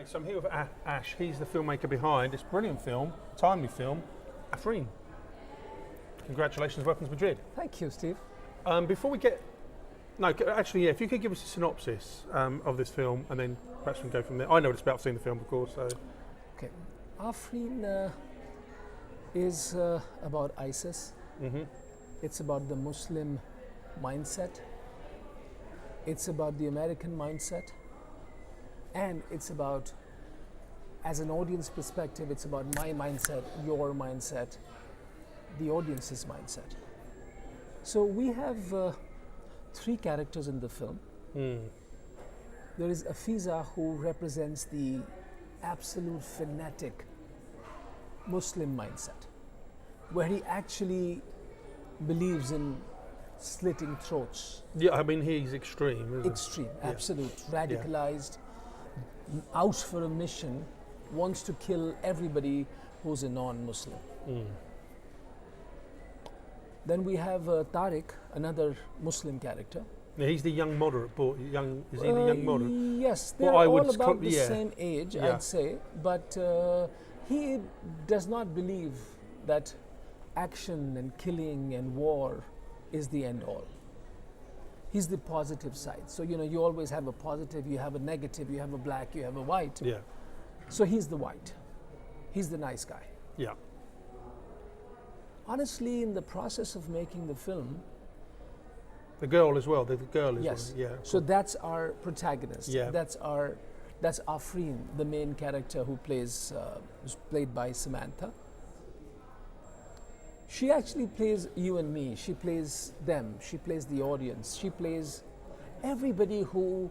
So I'm here with Ash. He's the filmmaker behind this brilliant film, timely film, Afreen. Congratulations, welcome to Madrid. Thank you, Steve. Before we get... No, actually, yeah, if you could give us a synopsis of this film, and then perhaps we can go from there. I know what it's about, I've seen the film, of course. So. Okay. Afreen is about ISIS. Mm-hmm. It's about the Muslim mindset. It's about the American mindset. And it's about, as an audience perspective, it's about my mindset, your mindset, the audience's mindset. So we have three characters in the film. There is Afiza, who represents the absolute fanatic Muslim mindset, where he actually believes in slitting throats. Yeah, I mean, he's extreme, isn't Extreme, Yeah. absolute, radicalized, out for a mission, wants to kill everybody who's a non-Muslim. Then we have Tariq, another Muslim character. Yeah, he's the young moderate boy. Is he the young moderate? Yes, they're Well, I would all about the yeah. same age, Yeah. I'd say. But he does not believe that action and killing and war is the end all. He's the positive side. So, you always have a positive, you have a negative, you have a black, you have a white. Yeah. So he's the white. He's the nice guy. Yeah. Honestly, in the process of making the film, The girl as well. The girl is yes. one. Yeah. So that's our protagonist. Yeah. That's Afreen, the main character who's played by Samantha. She actually plays you and me. She plays them. She plays the audience. She plays everybody who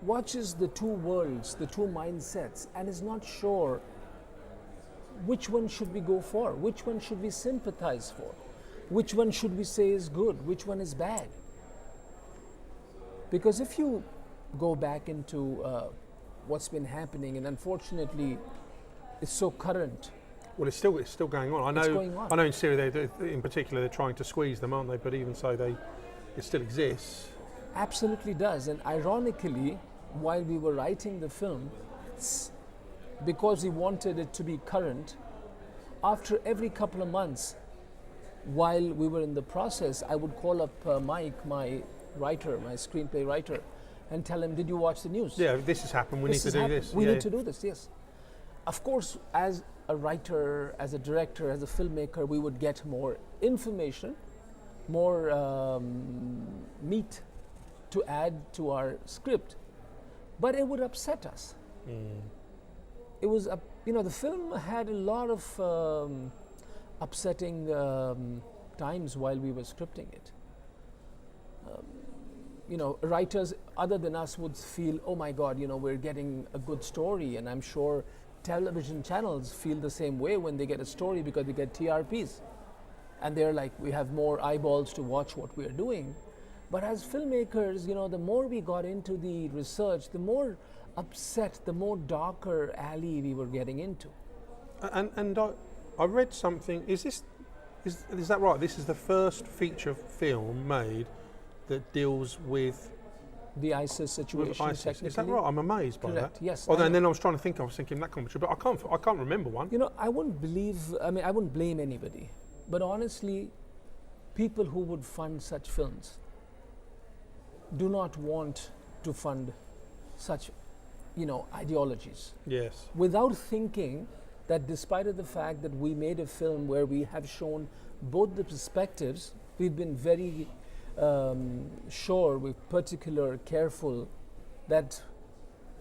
watches the two worlds, the two mindsets, and is not sure which one should we go for, which one should we sympathize for, which one should we say is good, which one is bad. Because if you go back into what's been happening, and unfortunately it's so current. Well, it's still going on. I know. It's going on. I know in Syria, in particular, they're trying to squeeze them, aren't they? But even so, it still exists. Absolutely does. And ironically, while we were writing the film, because we wanted it to be current, after every couple of months, while we were in the process, I would call up Mike, my writer, my screenplay writer, and tell him, did you watch the news? Yeah, this has happened. We need to do this. We need to do this, yes. Of course, as a writer, as a director, as a filmmaker, we would get more information, more meat to add to our script, but it would upset us. It was, the film had a lot of upsetting times while we were scripting it. Writers other than us would feel, oh my God, we're getting a good story, and I'm sure television channels feel the same way when they get a story because they get TRPs. And they're like, we have more eyeballs to watch what we're doing. But as filmmakers, the more we got into the research, the more upset, the more darker alley we were getting into. And I read something, is that right? This is the first feature film made that deals with the ISIS situation. ISIS. Is that right? I'm amazed by Correct. that. Yes. Oh, and then I was trying to think. I was thinking that commentary, but I can't remember one. I wouldn't blame anybody, but honestly, people who would fund such films do not want to fund such, ideologies. Yes. Without thinking that, despite of the fact that we made a film where we have shown both the perspectives, we've been very sure, we're particular, careful that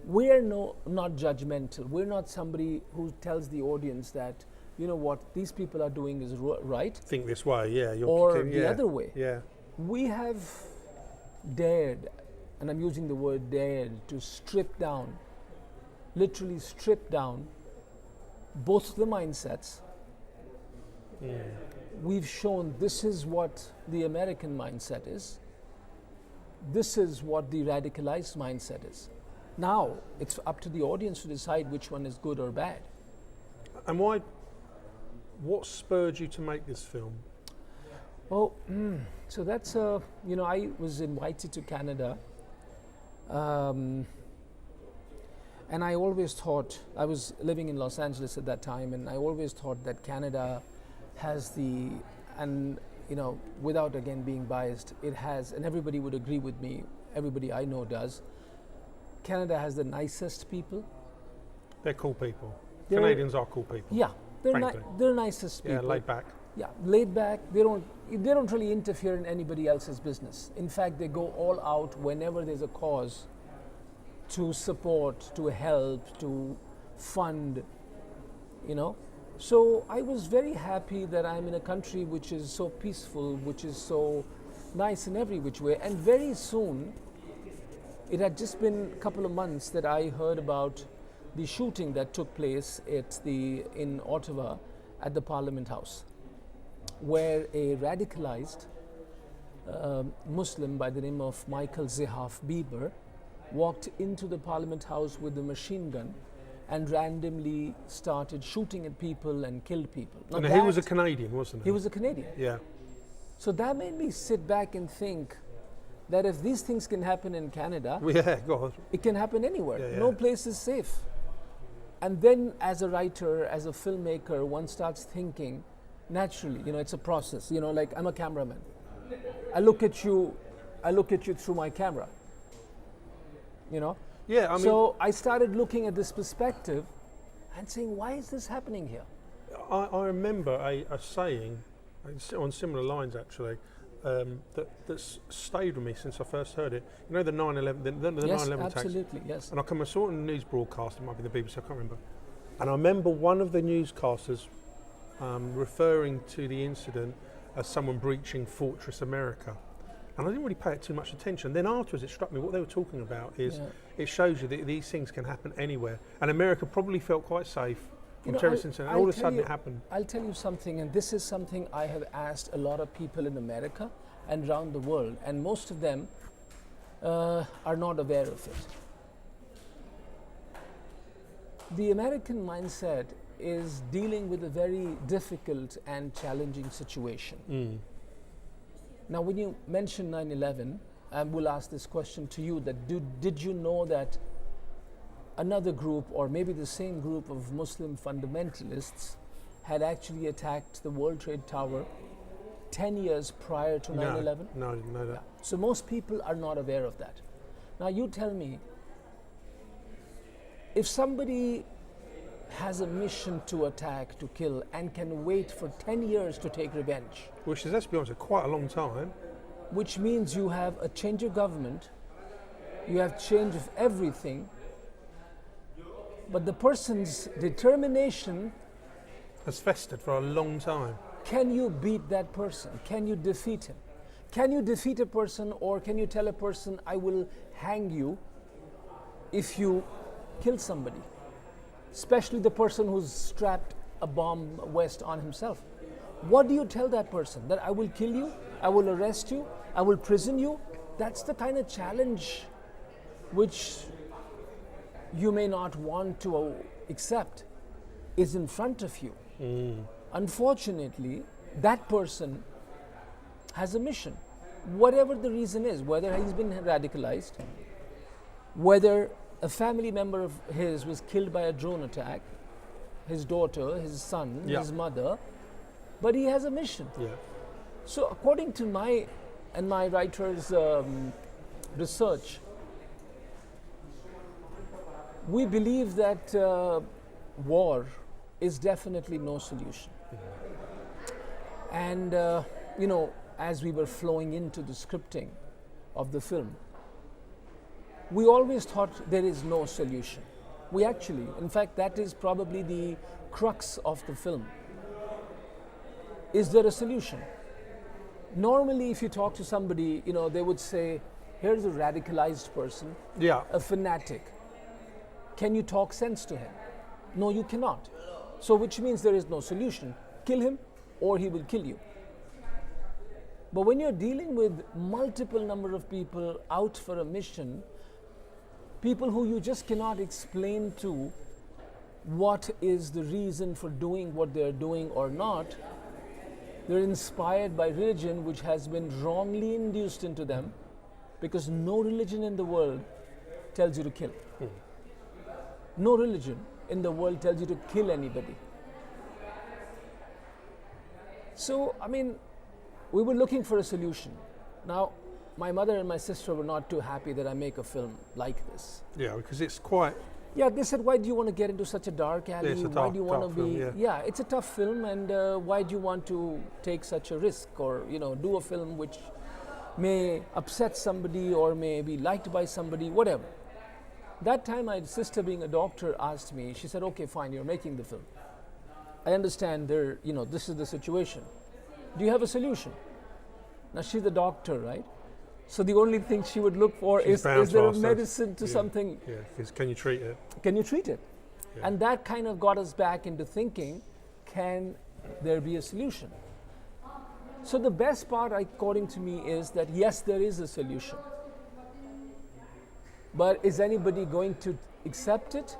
we're not judgmental. We're not somebody who tells the audience that, what these people are doing is right. Think this way, yeah. The other way. Yeah. We have dared, and I'm using the word dared, to literally strip down both the mindsets. We've shown this is what the American mindset is. This is what the radicalized mindset is. Now, it's up to the audience to decide which one is good or bad. And what spurred you to make this film? Well, so that's, I was invited to Canada And I always thought, I was living in Los Angeles at that time, and I always thought that Canada has the, and you know, without again being biased, it has, and everybody would agree with me, everybody I know does, Canada has the nicest people. They're cool people. They're- Canadians are cool people. Yeah, they're, Frankly. they're nicest Yeah, people. laid back. Yeah, laid back. They don't really interfere in anybody else's business. In fact, they go all out whenever there's a cause to support, to help, to fund, you know. So I was very happy that I'm in a country which is so peaceful, which is so nice in every which way. And very soon, it had just been a couple of months that I heard about the shooting that took place in Ottawa at the Parliament House, where a radicalized Muslim by the name of Michael Zehaf Bieber walked into the Parliament House with a machine gun and randomly started shooting at people and killed people. Now And he was a Canadian, wasn't he? He was a Canadian. Yeah. So that made me sit back and think that if these things can happen in Canada, Yeah, God. it can happen anywhere. Yeah, yeah. No place is safe. And then as a writer, as a filmmaker, one starts thinking naturally, you know, it's a process. You know, like I'm a cameraman. I look at you through my camera. You know? Yeah, I mean, So I started looking at this perspective and saying, why is this happening here? I remember a saying on similar lines actually that's stayed with me since I first heard it. You know the 9/11, the Yes, 9/11 attacks. absolutely, yes. And I saw it on a news broadcast. It might be the BBC. I can't remember. And I remember one of the newscasters referring to the incident as someone breaching Fortress America. And I didn't really pay it too much attention. Then afterwards, it struck me what they were talking about is Yeah. it shows you that these things can happen anywhere. And America probably felt quite safe You from know, terrorist I'll- incident. I'll All of a tell sudden, you- it happened. I'll tell you something, and this is something I have asked a lot of people in America and around the world, and most of them are not aware of it. The American mindset is dealing with a very difficult and challenging situation. Now, when you mention 9/11, I will ask this question to you: that did you know that another group, or maybe the same group of Muslim fundamentalists, had actually attacked the World Trade Tower 10 years prior to 9/11? No, I didn't know that. So most people are not aware of that. Now you tell me, if somebody has a mission to attack, to kill, and can wait for 10 years to take revenge, Which is, let's be honest, quite a long time. which means you have a change of government, you have change of everything, but the person's determination, Has festered for a long time. can you beat that person? Can you defeat him? Can you defeat a person, or can you tell a person, I will hang you if you kill somebody? Especially the person who's strapped a bomb vest on himself. What do you tell that person? That I will kill you, I will arrest you, I will prison you? That's the kind of challenge which you may not want to accept is in front of you. Unfortunately, that person has a mission, whatever the reason is, whether he's been radicalized, whether a family member of his was killed by a drone attack, his daughter, his son, Yeah. his mother, but he has a mission. Yeah. So according to my and my writer's research, we believe that war is definitely no solution. And you know, as we were flowing into the scripting of the film, we always thought there is no solution. We actually, in fact, that is probably the crux of the film. Is there a solution? Normally, if you talk to somebody, you know, they would say, here's a radicalized person, Yeah. a fanatic. Can you talk sense to him? No, you cannot. So which means there is no solution. Kill him or he will kill you. But when you're dealing with multiple number of people out for a mission, people who you just cannot explain to what is the reason for doing what they're doing or not, they're inspired by religion which has been wrongly induced into them, because no religion in the world tells you to kill. No religion in the world tells you to kill anybody. So, I mean, we were looking for a solution. Now, my mother and my sister were not too happy that I make a film like this. Yeah, because it's quite. Yeah, they said, why do you want to get into such a dark alley? It's a Why dark- do you want to dark be? film, Yeah, it's a tough film, and why do you want to take such a risk, or do a film which may upset somebody or may be liked by somebody, whatever. That time, my sister, being a doctor, asked me. She said, "Okay, fine, you're making the film. I understand this is the situation. Do you have a solution?" Now, she's a doctor, right? So the only thing she would look for She's is bound there to a ask those. medicine to Yeah. something? Yeah, 'cause can you treat it? Can you treat it? Yeah. And that kind of got us back into thinking, can there be a solution? So the best part, according to me, is that yes, there is a solution. But is anybody going to accept it?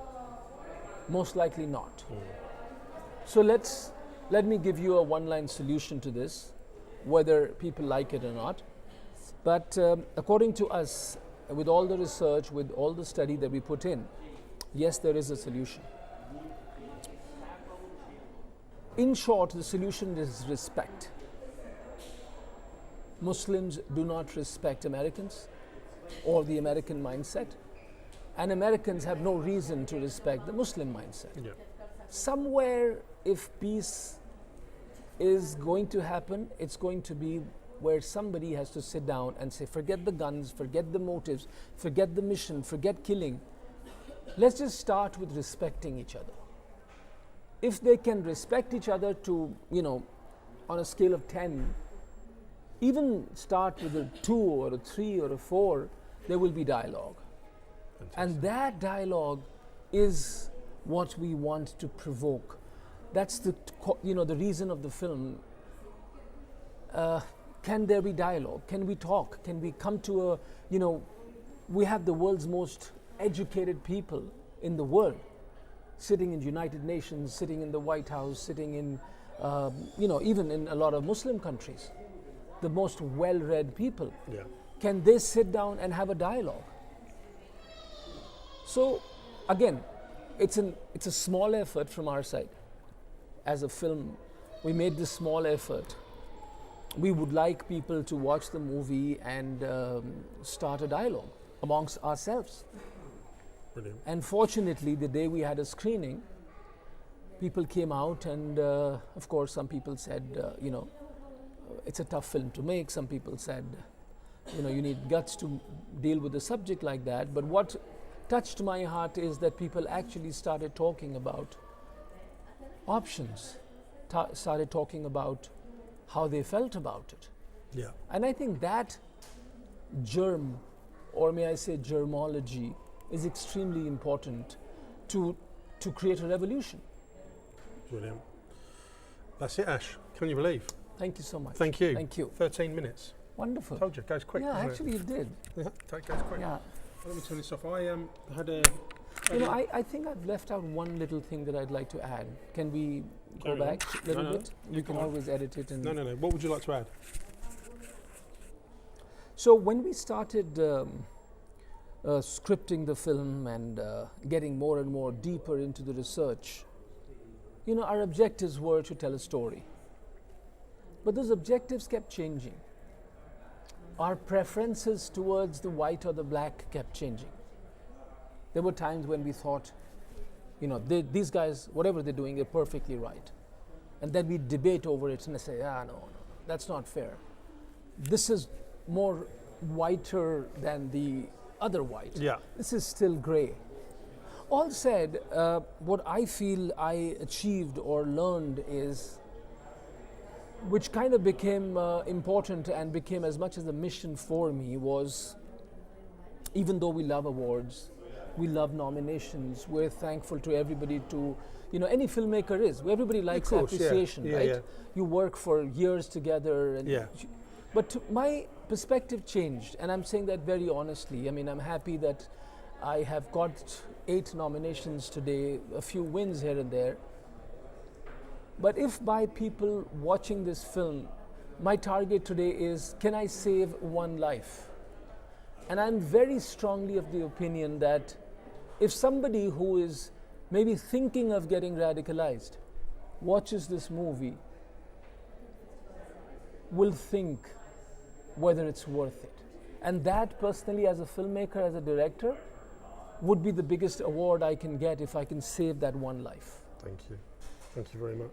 Most likely not. So let me give you a one-line solution to this, whether people like it or not. But according to us, with all the research, with all the study that we put in, yes, there is a solution. In short, the solution is respect. Muslims do not respect Americans or the American mindset, and Americans have no reason to respect the Muslim mindset. Yeah. Somewhere, if peace is going to happen, it's going to be where somebody has to sit down and say, forget the guns, forget the motives, forget the mission, forget killing. Let's just start with respecting each other. If they can respect each other to, on a scale of 10, even start with a 2 or a 3 or a 4, there will be dialogue. Fantastic. And that dialogue is what we want to provoke. That's the reason of the film. Can there be dialogue? Can we talk? Can we come to we have the world's most educated people in the world, sitting in the United Nations, sitting in the White House, sitting in, even in a lot of Muslim countries, the most well-read people. Yeah. Can they sit down and have a dialogue? So, again, it's a small effort from our side. As a film, we made this small effort. We would like people to watch the movie and start a dialogue amongst ourselves. Brilliant. And fortunately, the day we had a screening, people came out and, of course, some people said, it's a tough film to make. Some people said, you need guts to deal with a subject like that. But what touched my heart is that people actually started talking about options, started talking about how they felt about it. Yeah. And I think that germ, or may I say germology, is extremely important to create a revolution. Brilliant. That's it, Ash. Can you believe? Thank you so much. Thank you. Thank you. 13 minutes. Wonderful. Told you, it goes quick. Yeah, doesn't actually it did. it? Yeah, it goes quick. Yeah. Let me turn this off. I had a. I think I've left out one little thing that I'd like to add. Can we Carry go on. back a little No, bit? you You can go on. always edit it. And No. What would you like to add? So when we started scripting the film and getting more and more deeper into the research, our objectives were to tell a story. But those objectives kept changing. Our preferences towards the white or the black kept changing. There were times when we thought, these guys, whatever they're doing, are perfectly right. And then we debate over it and I say, no, that's not fair. This is more whiter than the other white. Yeah. This is still gray. All said, what I feel I achieved or learned is, which kind of became important and became as much as a mission for me, was even though we love awards, we love nominations, we're thankful to everybody to, any filmmaker is. Everybody likes course, yeah. appreciation, Yeah, right? yeah. You work for years together. And Yeah. But my perspective changed, and I'm saying that very honestly. I mean, I'm happy that I have got 8 nominations today, a few wins here and there. But if by people watching this film, my target today is, can I save one life? And I'm very strongly of the opinion that if somebody who is maybe thinking of getting radicalized watches this movie, will think whether it's worth it. And that personally, as a filmmaker, as a director, would be the biggest award I can get if I can save that one life. Thank you. Thank you very much.